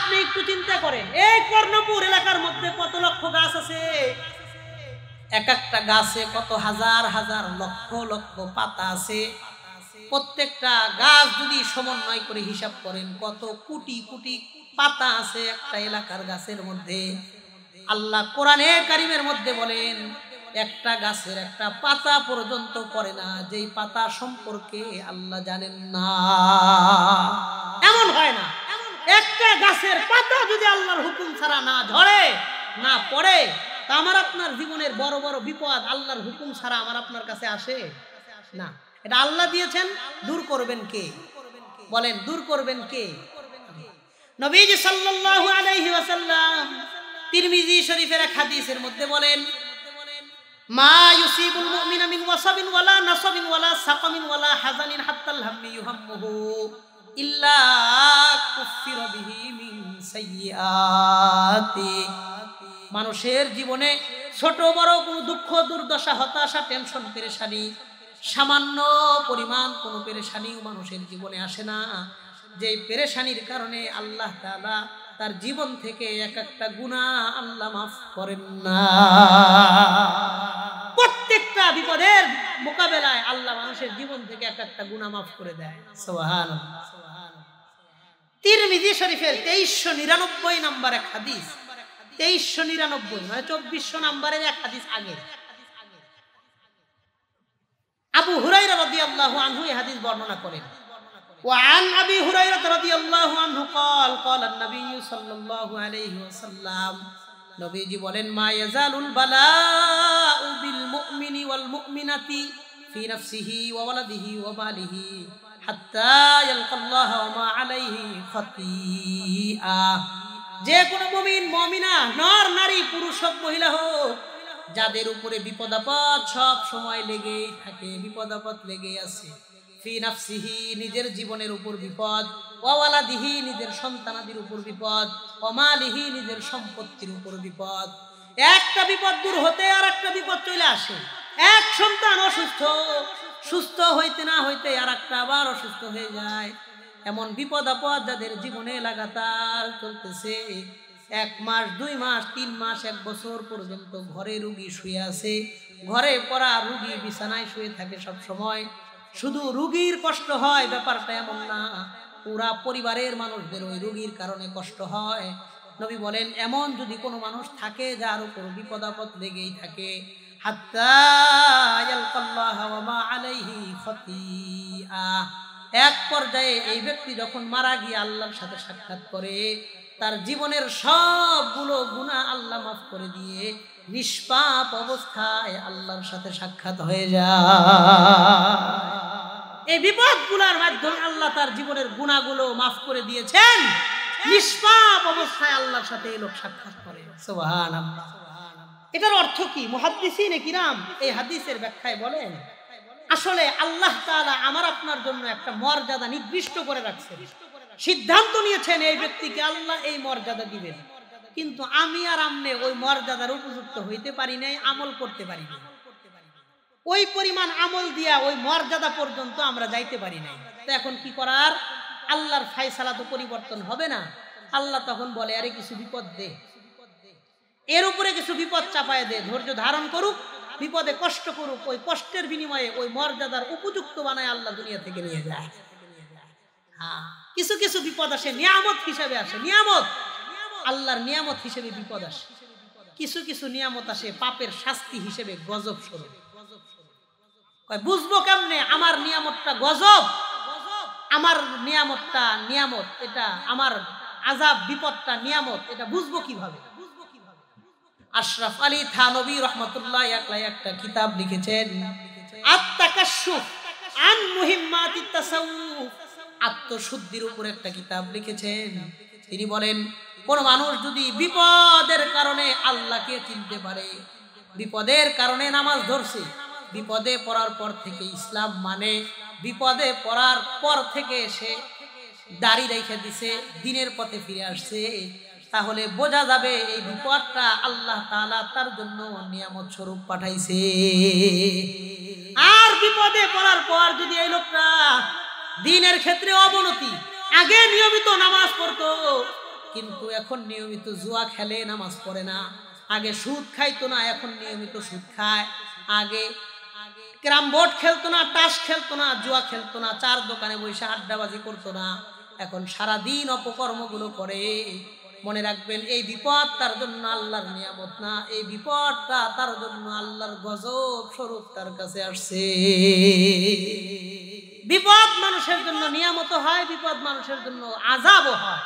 আপনি একটু চিন্তা করেন, এই কর্ণপুর এলাকার মধ্যে কত লক্ষ গাছ আছে, এক একটা গাছে কত হাজার হাজার লক্ষ লক্ষ পাতা আছে। প্রত্যেকটা গাছ যদি সমন্বয় করে হিসাব করেন কত কোটি কোটি পাতা আছে একটা এলাকার গাছের মধ্যে। আল্লাহ কোরআনে কারিমের মধ্যে বলেন একটা গাছের একটা পাতা পর্যন্ত পড়ে না যেই পাতা সম্পর্কে আল্লাহ জানেন না। এমন হয় না, একটা গাছের পাতা যদি আল্লাহর হুকুম ছাড়া না ঝরে না পড়ে, তা আমার আপনার জীবনের বড় বড় বিপদ আল্লাহর হুকুম ছাড়া আমার আপনার কাছে আসে না। এটা আল্লাহ দিয়েছেন, দূর করবেন কে? বলেন দূর করবেন কে? নবীজি সাল্লাল্লাহু আলাইহি ওয়াসাল্লাম তিরমিজি শরীফের এক হাদিসের মধ্যে বলেন, মা ইউসিবুল মুমিনা মিন ওয়াসাবিন ওয়ালা নাসাবিন ওয়ালা সাকামিন ওয়ালা হাযানিন হাত্তাল হাম্মি ইউহাম্মুহু ইল্লা কুফিরা বিহি মিন সাইয়্যাতি। মানুষের জীবনে ছোট বড় কোনো দুঃখ দুর্দশা হতাশা টেনশন পেরেশানি সামান্য পরিমাণ কোনো পেরেশানিও মানুষের জীবনে আসে না যে পেরেশানির কারণে আল্লাহ তাআলা তার জীবন থেকে এক একটা গুনাহ আল্লাহ মাফ করেন না। প্রত্যেকটা বিপদের মোকাবেলায় আল্লাহ মানুষের জীবন থেকে এক একটা গুনাহ মাফ করে দেয়। সুবহানাল্লাহ। তিরমিজি শরীফের 2399 নম্বর এক হাদিস, 2399 মানে 2400 নম্বরের এক হাদিস আগে আবু হুরায়রা রাদিয়াল্লাহু আনহু এই হাদিস বর্ণনা করেন। وعن أبي هريرة رضي الله عنه قال قال النبي صلى الله عليه وسلم নবীজি বলেন মা ইয়াজালুল বালাউ বিল মুমিনি ওয়াল মুমিনাতি ফি নাফসিহি ওয়া ওয়ালাদিহি ওয়া মালিহি হাত্তা ইয়ালকাল্লাহ ওয়া মা আলাইহি খাতিয়া। যে কোনো মুমিন মুমিনা নর নারী পুরুষ হোক মহিলা হোক যাদের উপরে বিপদ আপদ সব সময় লেগেই থাকে, বিপদ আপদ লেগেই আছে। ফি নাফসিহি নিজের জীবনের উপর বিপদ, ওয়া ওয়ালাদিহি নিজের সন্তানাদির উপর বিপদ, ওয়া মালিহি নিজের সম্পত্তির উপর বিপদ। একটা বিপদ দূর হতে আর একটা বিপদ চলে আসে। এক সন্তান অসুস্থ, সুস্থ হইতে না হইতে আর একটা আবার অসুস্থ হয়ে যায়। এমন বিপদ আপদ যাদের জীবনে লাগাতার চলতেছে, 1 মাস 2 মাস 3 মাস 1 বছর পর্যন্ত ঘরে রোগী শুয়ে আছে, ঘরে পড়া রোগী বিছানায় শুয়ে থাকে সব সময়। শুধু রোগীর কষ্ট হয় ব্যাপারটা এমন না, পুরা পরিবারের মানুষদের ওই রোগীর কারণে কষ্ট হয়। নবী বলেন এমন যদি কোনো মানুষ থাকে যার উপর বিপদ আপদ লেগেই থাকে, হাত্তা ইয়ালকাল্লাহ ওয়া মা আলাইহি খাতিয়া, এক পর্যায়ে এই ব্যক্তি যখন মারা গিয়ে আল্লাহর সাথে সাক্ষাৎ করে তার জীবনের সবগুলো গুনাহ আল্লাহ মাফ করে দিয়ে নিষ্পাপ অবস্থায় আল্লাহর সাথে সাক্ষাৎ হয়ে যায়। এই বিপদগুলোর মাধ্যমে আল্লাহ তার জীবনের গুনাহগুলো মাফ করে দিয়েছেন, নিষ্পাপ অবস্থায় আল্লাহর সাথে এই লোক সাক্ষাৎ করে। সুবহানাল্লাহ। এটার অর্থ কি? মুহাদ্দিসিনে কিরাম এই হাদিসের ব্যাখ্যায় বলেন আসলে আল্লাহ তাআলা আমার আপনার জন্য একটা মর্যাদা নির্দিষ্ট করে রাখছেন, সিদ্ধান্ত নিয়েছেন এই ব্যক্তিকে আল্লাহ এই মর্যাদা দিবেন, কিন্তু আমি আর আপনি ওই মর্যাদার উপযুক্ত হইতে পারি নাই, আমল করতে পারি নাই। ওই পরিমাণ আমল দিয়া ওই মর্যাদা পর্যন্ত আমরা যাইতে পারি নাই। তো এখন কি করার? আল্লাহর ফায়সালা তো পরিবর্তন হবে না। আল্লাহ তখন বলে আরে কিছু বিপদ দে, এর উপরে কিছু বিপদ চাপায় দে, ধৈর্য ধারণ করুক, বিপদে কষ্ট করুক, ওই কষ্টের বিনিময়ে ওই মর্যাদার উপযুক্ত বানায় আল্লাহ দুনিয়া থেকে নিয়ে যায়। হ্যাঁ, কিছু কিছু বিপদ আসে নিয়ামত হিসেবে আসে, নিয়ামত আল্লাহর নিয়ামত হিসেবে বিপদ আসে। কিছু কিছু নিয়ামত আসে পাপের শাস্তি হিসেবে গজব স্বরূপ। বুঝবো কেমনে আমার নিয়ামতটা গজব, আমার নিয়ামতটা নিয়ামত, এটা আমার আযাব বিপদটা নিয়ামত, এটা বুঝবো কিভাবে? আশরাফ আলী থানভী রাহমাতুল্লাহ আলাইহি একটা কিতাব লিখেছেন, আত-তাকাশশুফ আন মুহিম্মাতিত তাসাউফ, আত্মশুদ্ধির উপর একটা কিতাব লিখেছেন। তিনি বলেন কোন মানুষ যদি বিপদের কারণে আল্লাহকে চিনতে পারে, বিপদের কারণে নামাজ ধরছে, বিপদে পড়ার পর থেকে ইসলাম মানে, বিপদে পড়ার পর থেকে সে দাড়ি রেখে দিছে, দিনের পথে ফিরে আসছে, তাহলে বোঝা যাবে এই বিপদটা আল্লাহ তাআলা তার জন্য নিয়ামত স্বরূপ পাঠাইছে। আর বিপদে পড়ার পর যদি এই লোকটা দিনের ক্ষেত্রে অবনতি, আগে নিয়মিত নামাজ পড়তো কিন্তু এখন নিয়মিত জুয়া খেলে, নামাজ পড়ে না। আগে সুদ খাইতো না, এখন নিয়মিত সুদ খায়। আগে ক্যারাম বোর্ড খেলতো না, তাস খেলতো না, জুয়া খেলতো না, চার দোকানে বসে আড্ডাবাজি করতো না, এখন সারাদিন অপকর্মগুলো করে। মনে রাখবেন, এই বিপদ তার জন্য আল্লাহর নিয়ামত না, এই বিপদটা তার জন্য আল্লাহর গজব স্বরূপ তার কাছে আসছে। বিপদ মানুষের জন্য নিয়ামত হয়, বিপদ মানুষের জন্য আযাবও হয়।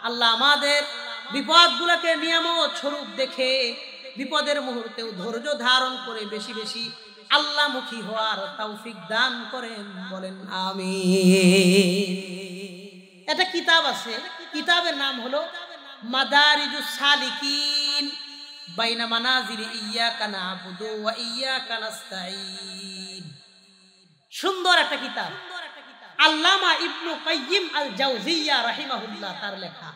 আল্লাহ আমাদের বিপদগুলোকে নিয়ামত স্বরূপ দেখে বিপদের মুহূর্তেও ধৈর্য ধারণ করে বেশি বেশি আল্লাহমুখী হওয়ার তৌফিক দান করেন, বলেন আমিন। একটা কিতাব আছে, কিতাবের নাম হলো মাদারিজুস সালিকিন বাইনা মানাজিল ইয়্যাকা না'বুদু ওয়া ইয়্যাকা নাস্তাঈন। সুন্দর একটা কিতাব, আল্লামা ইবনু কাইয়িম আল জাওজিয়্যা রাহিমাহুল্লাহ তার লেখা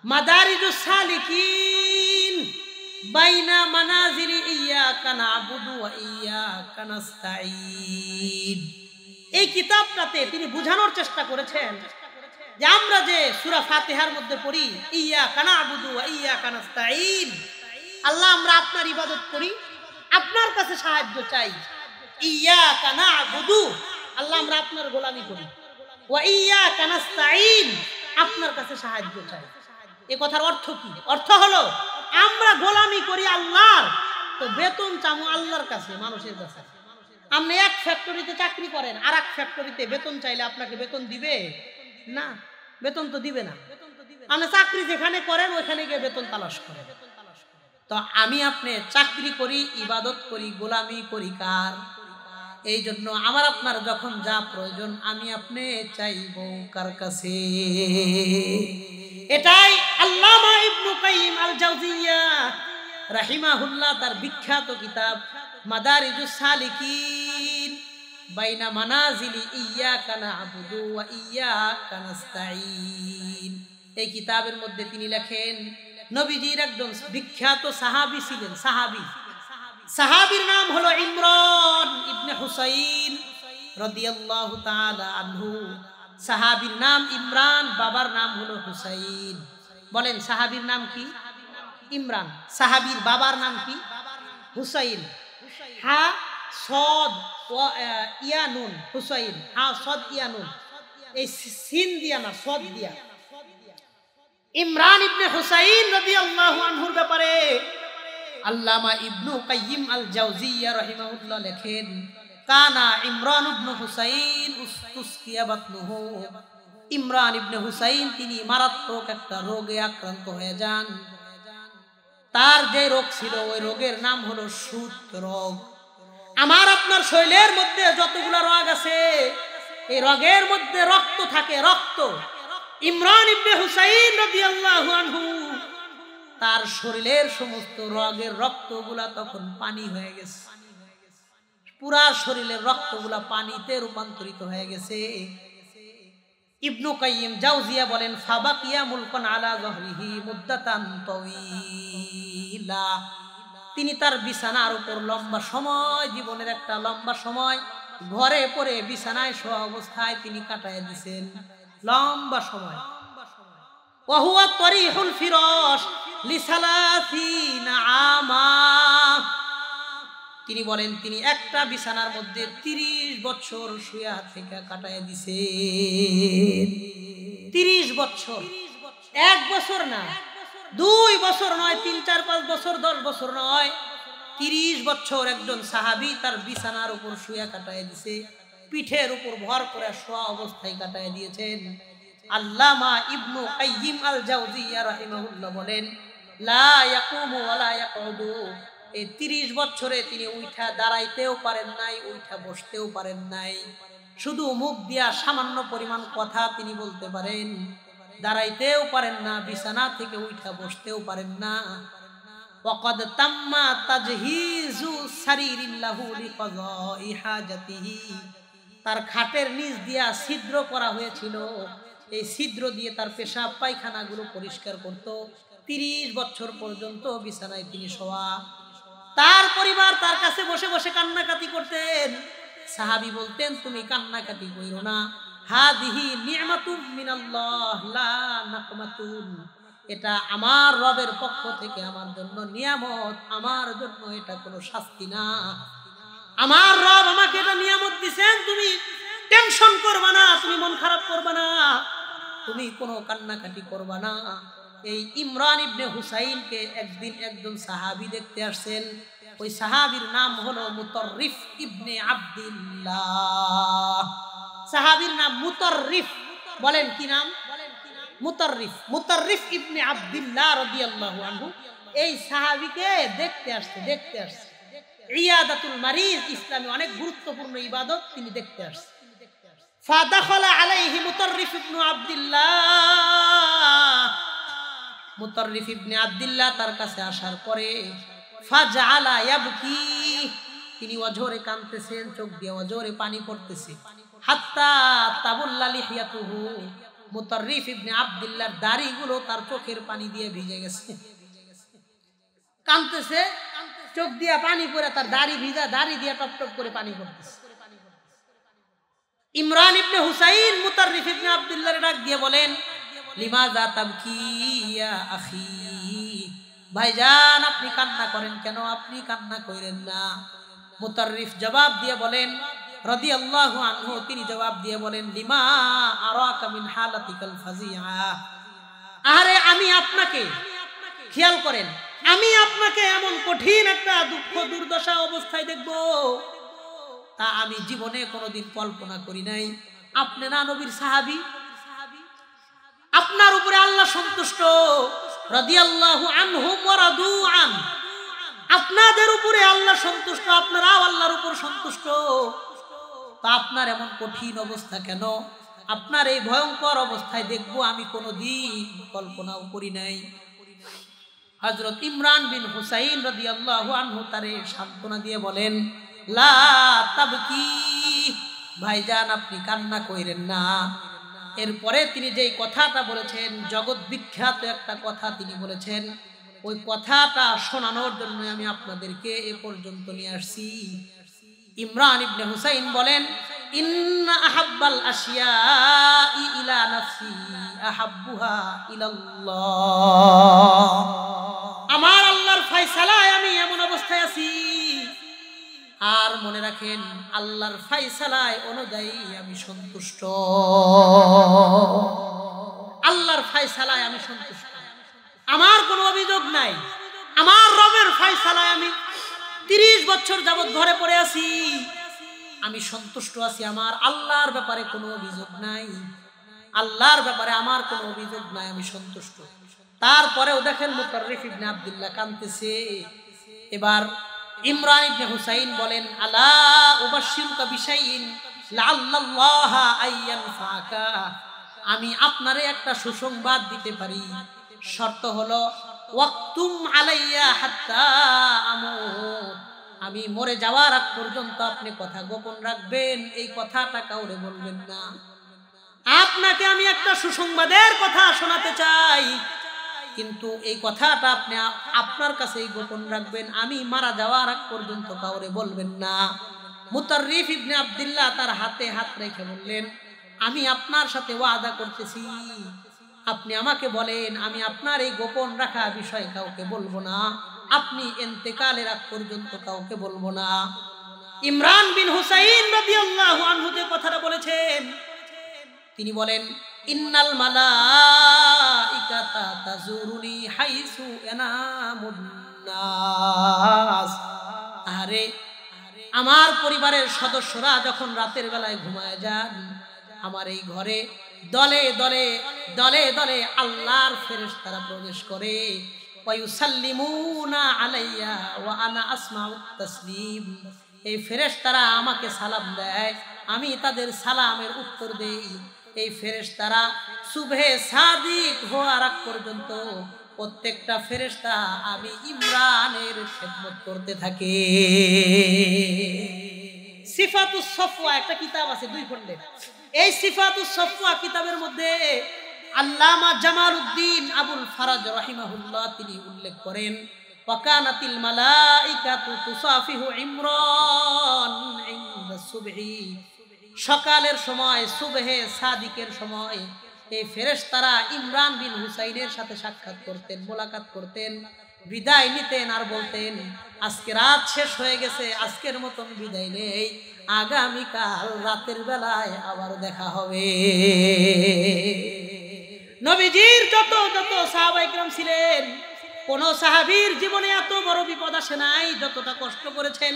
মাদারিজুস সালিকিন বাইনা মানাজিল ইয়্যাকা না'বুদু ওয়া ইয়্যাকা নাস্তাঈন। এই কিতাবটাতে তিনি বোঝানোর চেষ্টা করেছেন যে আমরা যে সূরা ফাতিহার মধ্যে পড়ি ইয়্যাকা না'বুদু ওয়া ইয়্যাকা নাস্তাঈন, আল্লাহ আমরা আপনার ইবাদত করি, আপনার কাছে সাহায্য চাই। ইয়্যাকা না'বুদু, আল্লাহ আমরা আপনার গোলামি করি, ওয়া ইয়্যাকা নাস্তাঈন, আপনার কাছে সাহায্য চাই। এই কথার অর্থ কি? অর্থ হলো আমরা গোলামি করি আল্লাহর, তো বেতন চামু আল্লাহর কাছে, মানুষের কাছে। আপনি এক ফ্যাক্টরিতে চাকরি করেন, আর এক ফ্যাক্টরিতে বেতন চাইলে আপনাকে বেতন দিবে না, বেতন তো দিবে না। আপনি চাকরি যেখানে করেন ওইখানে গিয়ে বেতন তালাশ করেন। তো আমি আপনি চাকরি করি, ইবাদত করি, গোলামি করি কার? এই জন্য আমার আপনার যখন যা প্রয়োজন আমি আপনি চাইব কার কাছে? এটাই আল্লামা ইবনু কাইয়িম আল জাওজিয়্যা রাহিমাহুল্লাহ তার বিখ্যাত কিতাব মাদারিজুস সালিকিন বাইনা মানাজিলি ইয়্যাকা না'বুদু ওয়া ইয়্যাকা নাস্তাঈন, এই কিতাবের মধ্যে তিনি লেখেন নবীজির একজন বিখ্যাত সাহাবী ছিলেন। সাহাবীর নাম হলো ইমরান ইবনে হুসাইন রাদিয়াল্লাহু তাআলা আনহু। সাহাবীর নাম ইমরান, বাবার নাম হলো হুসাইন। বলেন সাহাবীর নাম কি? ইমরান। সাহাবীর বাবার নাম কি? হুসাইন। হা সদ ইয়া নুন, হুসাইন, হা সদ ইয়া নুন, এই সিন দিয়া না, সদ দিয়া। ইমরান ইবনে হুসাইন রাদিয়াল্লাহু আনহুর ব্যাপারে আল্লামা ইবনু কাইয়িম আল জাওজিয়্যা রাহিমাহুল্লাহ লেখেন কানা ইমরান ইবনে হুসাইন উস্তুসকিয়া বাতনুহু। ইমরান ইবনে হুসাইন তিনি মারাত্মক একটা রোগে আক্রান্ত হয়ে যান। তার যে রোগ ছিল ওই রোগের নাম হলো সুদ রোগ। আমার আপনার শরীরের মধ্যে যতগুলো রোগ আছে এই রোগের মধ্যে রক্ত থাকে, রক্ত। ইমরান ইবনে হুসাইন রাদিয়াল্লাহু আনহু তার শরীরের সমস্ত রোগের রক্তগুলা তখন পানি হয়ে গেছে, পুরা শরীরের রক্তগুলা পানিতে রূপান্তরিত হয়ে গেছে। ইবনু কাইয়িম জাওজিয়া বলেন ফাবাকিয়া মুলকান আলা যহরিহি মুদ্দাতান তাওয়িলা, তিনি তার বিছানার উপর লম্বা সময়, জীবনের একটা লম্বা সময় ঘরে পড়ে বিছানায় শোয়া অবস্থায় তিনি কাটায় দিয়েছেন, লম্বা সময়। ওয়া হুয়া তরিহুল ফিরাশ লিসালাসিনা আমা, তিনি বলেন তিনি একটা বিছানার মধ্যে 30 বছর শুয়া থেকে কাটায় দিছে। 30 বছর, 1 বছর না, 2 বছর নয়, 3, 4, 5 বছর, 10 বছর নয়, 30 বছর একজন সাহাবী তার বিছানার উপর শুয়া কাটায় দিছে, পিঠের উপর ভর করে শোয়া অবস্থায় কাটায় দিয়েছেন। আল্লামা ইবনু কাইয়িম আল জাওজিয়্যা রাহিমাহুল্লাহ বলেন লা ইয়াকুমু ওয়া লা ইয়াকুদু, এই 30 বছরে তিনি উঠা দাঁড়াইতেও পারেন নাই, উঠা বসতেও পারেন নাই, শুধু মুখ দিয়া সামান্য পরিমাণ কথা তিনি বলতে পারেন, দাঁড়াইতেও পারেন না, বিছানা থেকে উঠা বসতেও পারেন না। ওয়াকাদ তাম্মা তাজহিজু সারিরিল্লাহু লিকাযাই হাজাতিহি, তার খাটের নিচ দিয়া ছিদ্র করা হয়েছিল, এই ছিদ্র দিয়ে তার পেশাব পায়খানাগুলো পরিষ্কার করত। 30 বছর পর্যন্ত বিছানায় তিনি শোয়া। তার পরিবার তার কাছে বসে বসে কান্নাকাটি করতেন। সাহাবী বলতেন তুমি কান্নাকাটি কইরো না, হাদিহি নি'মাতুম মিনাল্লাহ লা নাকমাতুন, এটা আমার রবের পক্ষ থেকে আমার জন্য নিয়ামত, আমার জন্য এটা কোনো শাস্তি না। আমার রব আমাকে এটা নিয়ামত দিবেন, তুমি টেনশন করবা না, তুমি মন খারাপ করবা না, তুমি কোনো কান্নাকাটি করবা না। এই ইমরান ইবনে হুসাইনকে একদিন একজন সাহাবী দেখতে আসছেন। ওই সাহাবীর নাম হলো মুতাররিফ ইবনে আব্দুল্লাহ। সাহাবীর নাম মুতাররিফ। বলেন কি নাম? মুতাররিফ। মুতাররিফ ইবনে আব্দুল্লাহ রাদিয়াল্লাহু আনহু এই সাহাবীকে দেখতে আসছে। ইয়াদাতুল মারিজ ইসলামে অনেক গুরুত্বপূর্ণ ইবাদত, তিনি দেখতে আসছে। ফাদাখালা আলাইহি মুতাররিফ ইবনে আব্দুল্লাহ। মুতাররিফ ইবনে আব্দুল্লাহ তার কাছে আসার পরে ফাজআলা ইয়াবকি, তিনি অঝরে কাঁদতেছেন, চোখ দিয়ে অঝরে পানি পড়তেছে। হাত্তা তাবুল্লা লিহিয়াতুহু, মুতাররিফ ইবনে আব্দুল্লাহর দাড়িগুলো তার চোখের পানি দিয়ে ভিজে গেছে। কাঁদতেছে, চোখ দিয়ে পানি পড়ে, তার দাড়ি ভিজা, দাড়ি দিয়ে টপ টপ করে পানি পড়তেছে। ইমরান ইবনে হুসাইন মুতাররিফ ইবনে আব্দুল্লাহর ডাক দিয়ে বলেন, লিমাযা তাবকি ইয়া আখি, ভাইজান আপনি কান্না করেন কেন? আপনি কান্না করেন না। মুতাররিফ জবাব দিয়ে বলেন, রাদিয়াল্লাহু আনহু, তিনি জবাব দিয়ে বলেন, লিমা আরাকা মিন হালাতিকাল ফাজিআ, আরে আমি আপনাকে, খেয়াল করেন, আমি আপনাকে এমন কঠিন একটা দুঃখ দুর্দশা অবস্থায় দেখব, তা আমি জীবনে কোনোদিন কল্পনা করি নাই। আপনি না নবীর সাহাবী, আপনার উপরে আল্লাহ সন্তুষ্ট, রাদিয়াল্লাহু আনহুম ওয়া রাদু আন, আপনাদের উপরে আল্লাহ সন্তুষ্ট, আপনারাও আল্লাহর উপর সন্তুষ্ট, তা আপনার এমন কঠিন অবস্থা কেন? আপনার এই ভয়ঙ্কর অবস্থায় দেখবো আমি কোনোদিন কল্পনাও করি নাই। হযরত ইমরান বিন হুসাইন রাদিয়াল্লাহু আনহু তারে সান্ত্বনা দিয়ে বলেন, লা তাবকি, ভাইজান আপনি কান্না কইরেন না। এরপরে তিনি যেই কথাটা বলেছেন, জগৎ বিখ্যাত একটা কথা তিনি বলেছেন, ওই কথাটা শোনানোর জন্য আমি আপনাদেরকে এ পর্যন্ত নিয়ে আসছি। ইমরান ইবনে হুসাইন বলেন, ইন্না আহাব্বাল আশিয়াই ইলা নাফসি আহাব্বুহা ইলাল্লাহ, আমার আল্লাহর ফয়সালায় আমি এমন অবস্থায় আছি, আর মনে রাখেন আল্লাহর ফয়সালায় অনুযায়ী আমি সন্তুষ্ট, আল্লাহর ফয়সালায় আমি সন্তুষ্ট, আমার কোনো অভিযোগ নাই, আমার রবের ফয়সালায় আমি 30 বছর যাবত ঘরে পড়ে আছি, আমি সন্তুষ্ট আছি, আমার আল্লাহর ব্যাপারে কোনো অভিযোগ নাই, আল্লাহর ব্যাপারে আমার কোনো অভিযোগ নাই, আমি সন্তুষ্ট। তারপরেও দেখেন মুতাররিফ ইবনে আব্দুল্লাহ কাঁদতেছে। এবার ইমরান ইবনে হুসাইন বলেন, আলা উবাশশিরুকা বিশাইইন লাআল্লাল্লাহা আইয়ানফাকা, আমি আপনারে একটা সুসংবাদ দিতে পারি, শর্ত হলো ওয়াক্তুম আলাইয়া হাত্তা আমুত, আমি মরে যাওয়ার আগ পর্যন্ত আপনি কথা গোপন রাখবেন, এই কথাটা কাউরে বলবেন না। আপনাকে আমি একটা সুসংবাদের কথা শোনাতে চাই, কিন্তু এই কথাটা আপনি আপনার কাছেই গোপন রাখবেন, আমি মারা যাওয়ার আগ পর্যন্ত কাউরে বলবেন না। মুতাররিফ ইবনে আব্দুল্লাহ তার হাতে হাত রেখে বললেন, আমি আপনার সাথে ওয়াদা করতেছি, আপনি আমাকে বলেন, আমি আপনার এই গোপন রাখা বিষয় কাউকে বলবো না, আপনি ইন্তেকালের আগ পর্যন্ত কাউকে বলবো না। ইমরান বিন হুসাইন রাদিয়াল্লাহু আনহু যে কথাটা বলেছেন, তিনি বলেন, ইন্নাল মালাইকাতা তাজুরুনি হাইসু ইয়ানামুন নাস, আরে আমার পরিবারের সদস্যরা যখন রাতের বেলায় ঘুমায় যান, আমার এই ঘরে দলে দলে দলে দলে আল্লাহর ফেরেশতারা প্রবেশ করে, ওয়ায়ুসাল্লিমুনা আলাইয়া ওয়া আনা আসমাউত তাসলিম, এই ফেরেশতারা আমাকে সালাম দেয়, আমি তাদের সালামের উত্তর দেই। এই ফেরেশতারা সুবহে সাদিক হওয়ার আগ পর্যন্ত প্রত্যেকটা ফেরেশতা আমি ইমরানের খেদমত করতে থাকে। সিফাতুস সফওয়া একটা কিতাব আছে 2 খণ্ডে, এই সিফাতুস সফওয়া কিতাবের মধ্যে আল্লামা জামালউদ্দিন আবুল ফারাজ রাহিমাহুল্লাহ তিনি উল্লেখ করেন, ওয়াকানাতিল মালাইকাতু তুসাফিহু ইমরান ইনদা সুবহি, সকালের সময় সুবহে সাদিকের সময় এই ফেরেশতারা ইমরান বিন হুসাইনের সাথে সাক্ষাৎ করতেন, মোলাকাত করতেন, বিদায় নিতেন আর বলতেন আজকে রাত শেষ হয়ে গেছে, আজকের মতন বিদায় নেই, আগামীকাল রাতের বেলায় আবার দেখা হবে। নবীজির যত যত সাহাবায়ে কেরাম ছিলেন, কোন সাহাবীর জীবনে এত বড় বিপদ আসে নাই যতটা কষ্ট করেছেন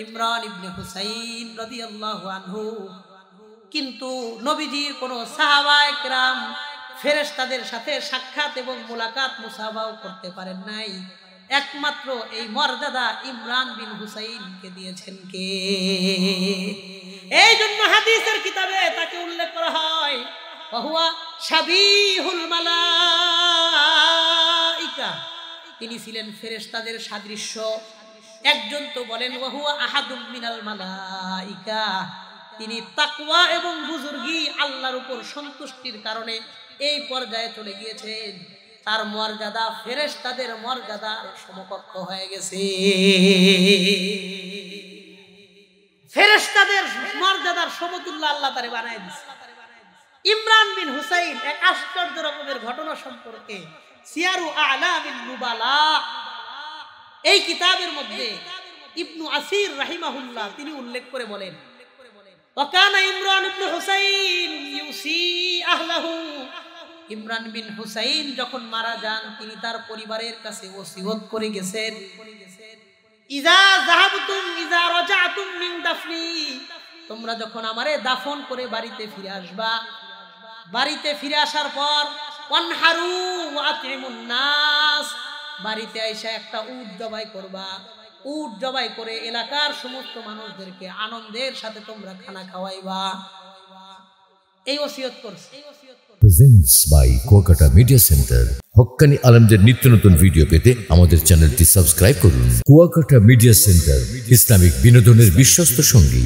ইমরান ইবনে হুসাইন রাদিয়াল্লাহু আনহু। কিন্তু নবীজির কোন সাহাবায়ে কেরাম ফেরেশতাদের সাথে সাক্ষাৎ এবং মোলাকাত মুসাফাও করতে পারেন নাই, একমাত্র এই মর্যাদা ইমরান বিন হুসাইনকে দিয়েছেন কে? এই জন্য হাদিসের কিতাবে তাকে উল্লেখ করা হয় ওয়াহুয়া শাবিহুল মালাইকা, তিনি ছিলেন ফেরেশতাদের সাদৃশ্য। একজন তো বলেন ওয়াহুয়া আহাদুম মিনাল মালাইকা, তিনি তাকওয়া এবং বুজুর্গি আল্লাহর উপর সন্তুষ্টির কারণে এই পর্যায়ে চলে গিয়েছেন, তার মর্যাদা ফেরেশতাদের মর্যাদার সমকক্ষ হয়ে গেছে। ফেরেশতাদের মর্যাদার সমতুল্য আল্লাহ তারে বানায় দিয়েছে। ইমরান বিন হুসাইন এক আশ্চর্য রকমের ঘটনা সম্পর্কে সিয়ারু আ'লামিন নুবালা এই কিতাবের মধ্যে ইবনু আসির রাহিমাহুল্লাহ তিনি উল্লেখ করে বলেন ওয়াকানা ইমরান ইবনে হুসাইন ইউসি আহলাহু, ইমরান বিন হুসাইন যখন মারা যান তিনি তার পরিবারের কাছে ওসিয়ত করে গেছেন ইজা যাহাবতুম ইজা রাজাতুম মিন দাফনি, তোমরা যখন আমারে দাফন করে বাড়িতে ফিরে আসবা, বাড়িতে ফিরে আসার পর ওয়ানহারু ওয়া আতিমুন নাস, বাড়িতে আইসা একটা উট জবাই করবা, উট জবাই করে এলাকার সমস্ত মানুষদেরকে আনন্দের সাথে তোমরা খানা খাওয়াইবা, এই ওসিয়ত করছে। Presents by Kuakata media centre. হক্কানি আলেমদের নিত্য নতুন ভিডিও পেতে আমাদের চ্যানেলটি সাবস্ক্রাইব করুন। কুয়াকাটা মিডিয়া সেন্টার, ইসলামিক বিনোদনের বিশ্বস্ত সঙ্গী।